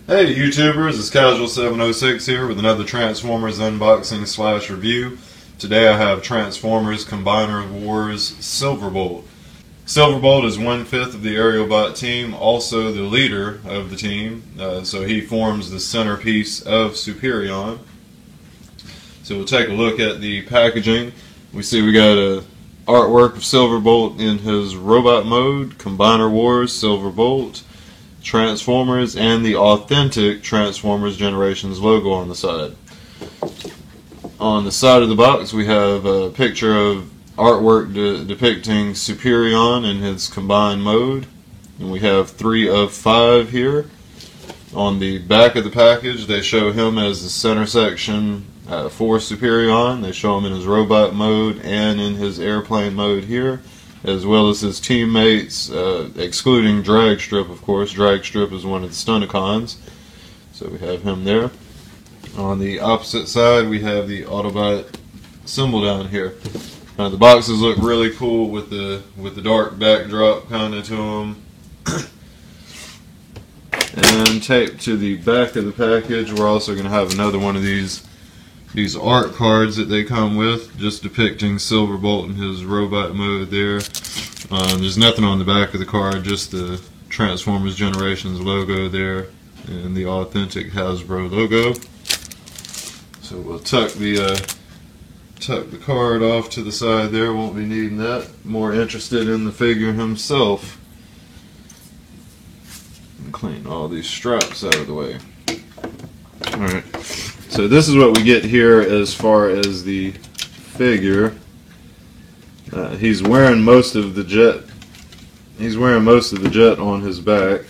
Hey YouTubers, it's Casual706 here with another Transformers unboxing / review. Today I have Transformers Combiner Wars Silverbolt. Silverbolt is 1/5 of the Aerialbot team, also the leader of the team, so he forms the centerpiece of Superion. So we'll take a look at the packaging. We see we got a artwork of Silverbolt in his robot mode, Combiner Wars Silverbolt, Transformers, and the authentic Transformers Generations logo on the side. On the side of the box we have a picture of artwork depicting Superion in his combined mode, and we have 3 of 5 here. On the back of the package they show him as the center section for Superion. They show him in his robot mode and in his airplane mode here, as well as his teammates, excluding Dragstrip, of course. Dragstrip is one of the Stunticons, so we have him there. On the opposite side we have the Autobot symbol down here. The boxes look really cool with the dark backdrop kind of to them. And taped to the back of the package we're also going to have another one of these art cards that they come with, just depicting Silverbolt in his robot mode there. There's nothing on the back of the card, just the Transformers Generations logo there and the authentic Hasbro logo. So we'll tuck the card off to the side there, won't be needing that. More interested in the figure himself. Clean all these straps out of the way. Alright, so this is what we get here as far as the figure. He's wearing most of the jet. He's wearing most of the jet on his back.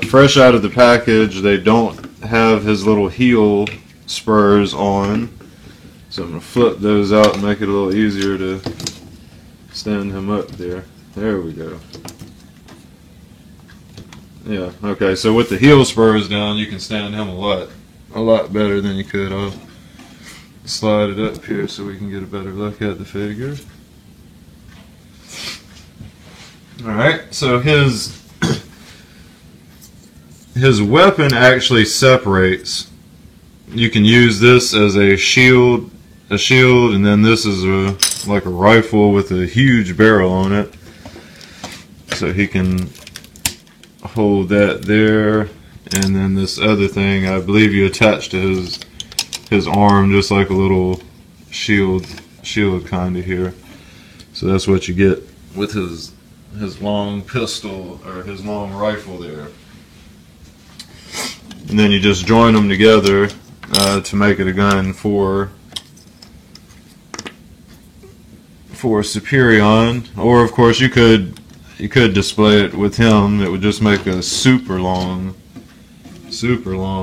Fresh out of the package, they don't have his little heel spurs on, so I'm going to flip those out and make it a little easier to stand him up there. There we go. Yeah, okay, so with the heel spurs down you can stand him a lot better than you could. I'll slide it up here so we can get a better look at the figure. Alright, so his weapon actually separates. You can use this as a shield, and then this is like a rifle with a huge barrel on it. So he can hold that there, and then this other thing I believe you attach to his arm, just like a little shield kind of here. So that's what you get with his long pistol, or his long rifle there. And then you just join them together to make it a gun for Superion, or of course you could display it with him. It would just make a super long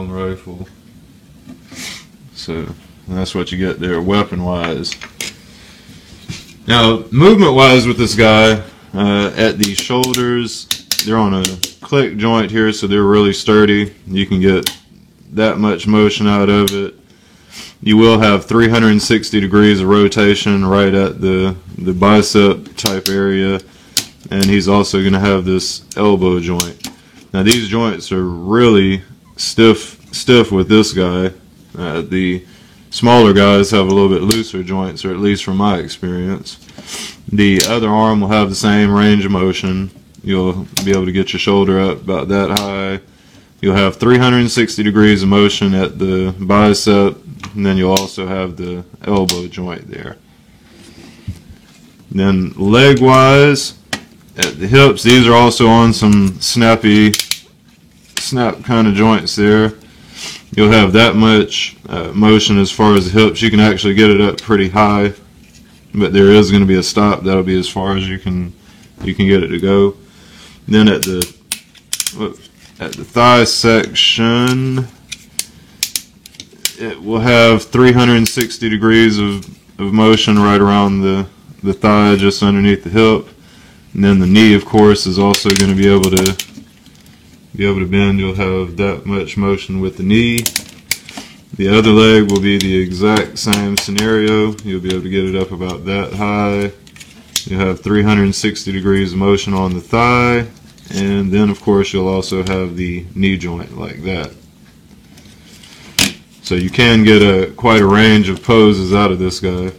rifle. So that's what you get there weapon wise. Now movement wise with this guy, at the shoulders they're on a click joint here, so they're really sturdy. You can get that much motion out of it. You will have 360 degrees of rotation right at the bicep type area, and he's also going to have this elbow joint. Now these joints are really stiff with this guy. The smaller guys have a little bit looser joints, or at least from my experience. The other arm will have the same range of motion. You'll be able to get your shoulder up about that high. You'll have 360 degrees of motion at the bicep, and then you'll also have the elbow joint there. Then leg wise, at the hips, these are also on some snap kind of joints there. You'll have that much motion as far as the hips. You can actually get it up pretty high, but there is going to be a stop. That'll be as far as you can get it to go. Then at the thigh section, it will have 360 degrees of motion right around the thigh, just underneath the hip. And then the knee, of course, is also going to be able to bend. You'll have that much motion with the knee. The other leg will be the exact same scenario. You'll be able to get it up about that high. You'll have 360 degrees of motion on the thigh. and then of course you'll also have the knee joint like that. So you can get quite a range of poses out of this guy.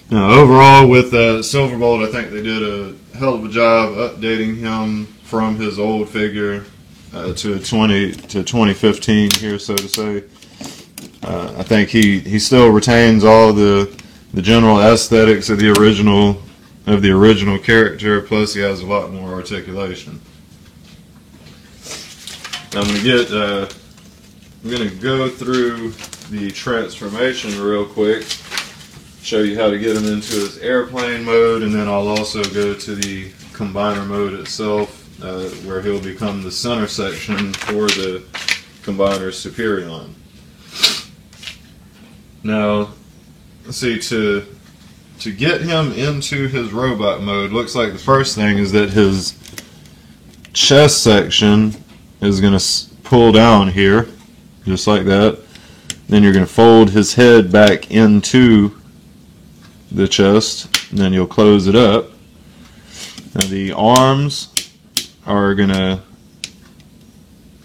Now overall with Silverbolt, I think they did a hell of a job updating him from his old figure to 2015 here, so to say. I think he still retains all the general aesthetics of the original character, plus he has a lot more articulation. Now I'm gonna go through the transformation real quick, show you how to get him into his airplane mode, and then I'll also go to the combiner mode itself, where he'll become the center section for the combiner Superion. Now, let's see, to get him into his robot mode, looks like the first thing is that his chest section is going to pull down here, just like that. Then you're going to fold his head back into the chest, and then you'll close it up. Now the arms are going to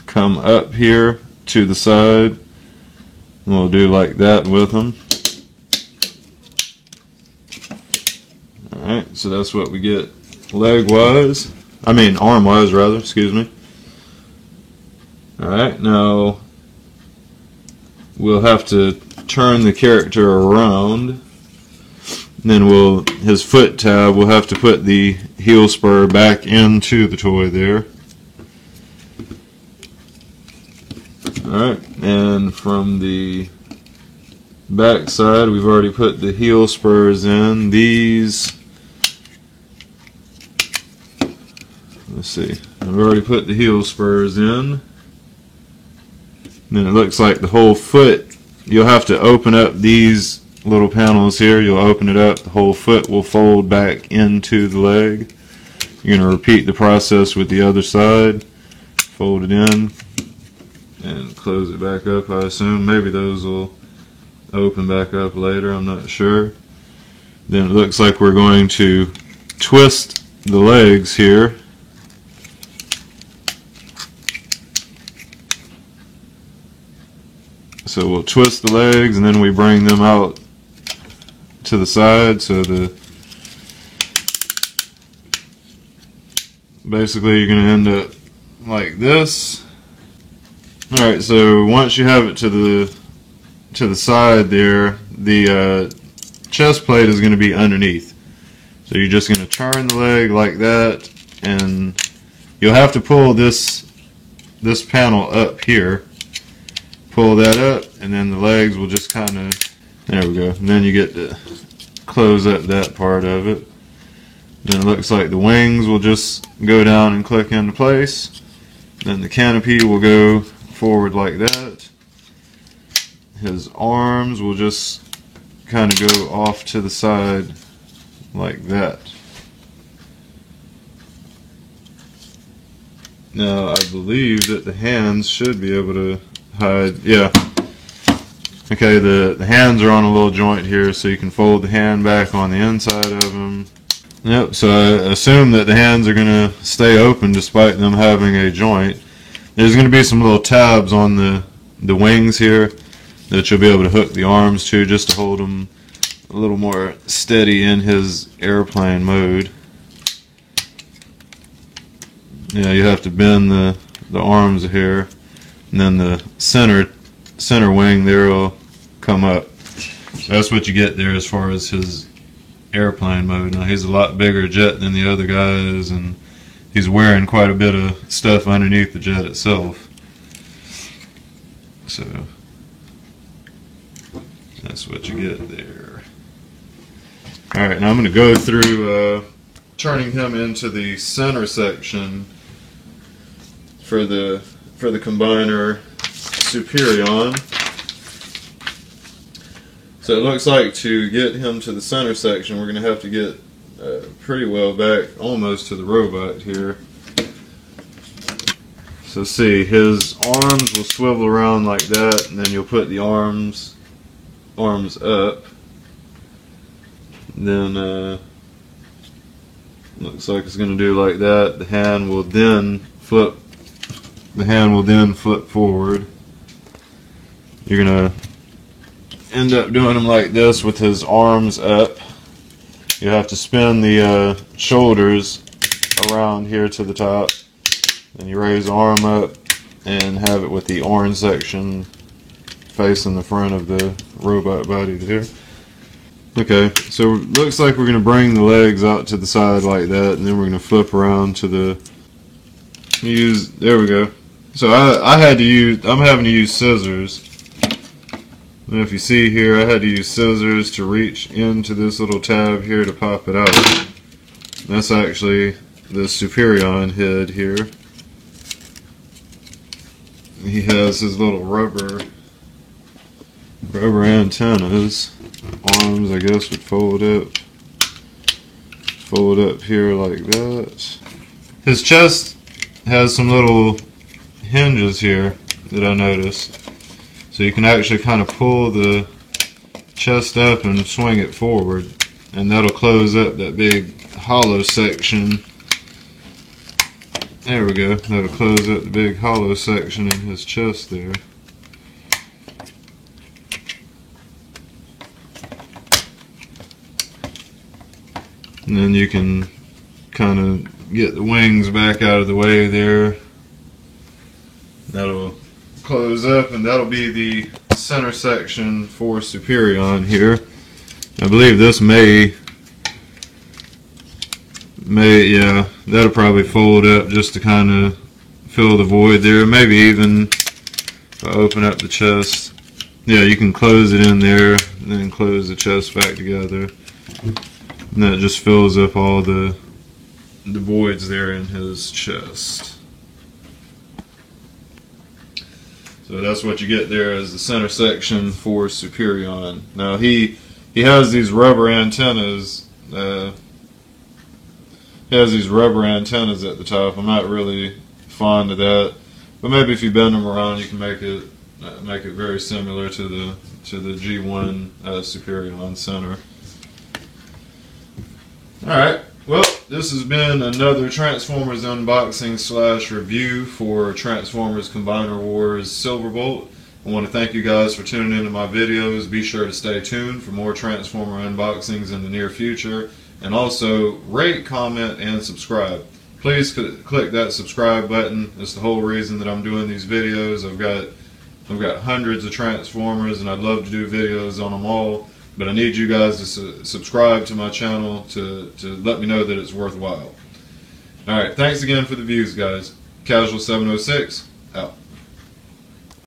come up here to the side. We'll do like that with them. Alright, so that's what we get arm wise rather, excuse me. Alright, now we'll have to turn the character around. Then his foot tab, we'll have to put the heel spur back into the toy there. Alright, and from the back side, we've already put the heel spurs in. These, let's see, I've already put the heel spurs in. Then it looks like the whole foot, you'll have to open up these little panels here. You'll open it up, the whole foot will fold back into the leg. You're going to repeat the process with the other side. Fold it in and close it back up, I assume. Maybe those will open back up later, I'm not sure. Then it looks like we're going to twist the legs here. So we'll twist the legs and then we bring them out to the side, so basically you're going to end up like this. Alright, so once you have it to the side there, the chest plate is going to be underneath. So you're just going to turn the leg like that, and you'll have to pull this panel up here. Pull that up, and then the legs will just kind of, there we go, and then you get to close up that part of it. Then it looks like the wings will just go down and click into place. Then the canopy will go forward like that. His arms will just kind of go off to the side like that. Now I believe that the hands should be able to hide, yeah. Okay, the hands are on a little joint here, so you can fold the hand back on the inside of them. Yep, so I assume that the hands are going to stay open despite them having a joint. There's going to be some little tabs on the wings here that you'll be able to hook the arms to, just to hold them a little more steady in his airplane mode. Yeah, you have to bend the arms here, and then the center wing there will come up. So that's what you get there as far as his airplane mode. Now he's a lot bigger jet than the other guys, and he's wearing quite a bit of stuff underneath the jet itself. So that's what you get there. Alright, now I'm going to go through turning him into the center section for the combiner Superion. So it looks like to get him to the center section, we're going to have to get pretty well back almost to the robot here. So see, his arms will swivel around like that, and then you'll put the arms up. Then Looks like it's going to do like that. The hand will then flip. The hand will then flip forward. You're going to end up doing him like this with his arms up. You have to spin the shoulders around here to the top. Then you raise the arm up and have it with the orange section facing the front of the robot body there. Okay, so it looks like we're going to bring the legs out to the side like that, and then we're going to flip around to the there we go. So I'm having to use scissors. And if you see here, I had to use scissors to reach into this little tab here to pop it out. That's actually the Superion head here. He has his little rubber antennas. Arms, I guess, would fold up here like that. His chest has some little hinges here that I noticed, so you can actually kind of pull the chest up and swing it forward, and that'll close up that big hollow section. There we go. That'll close up the big hollow section in his chest there. And then you can kind of get the wings back out of the way there. That'll close up, and that'll be the center section for Superion here. I believe this yeah, that'll probably fold up just to kind of fill the void there. Maybe even if I open up the chest, yeah, you can close it in there and then close the chest back together. And that just fills up all the voids there in his chest. So that's what you get there as the center section for Superion. Now he has these rubber antennas. He has these rubber antennas at the top. I'm not really fond of that, but maybe if you bend them around, you can make it very similar to the G1 Superion center. Alright, well, this has been another Transformers unboxing / review for Transformers Combiner Wars Silverbolt. I want to thank you guys for tuning into my videos. Be sure to stay tuned for more Transformer unboxings in the near future. And also, rate, comment, and subscribe. Please click that subscribe button. It's the whole reason that I'm doing these videos. I've got hundreds of Transformers, and I'd love to do videos on them all. But I need you guys to subscribe to my channel to let me know that it's worthwhile. Alright, thanks again for the views, guys. Casual706, out.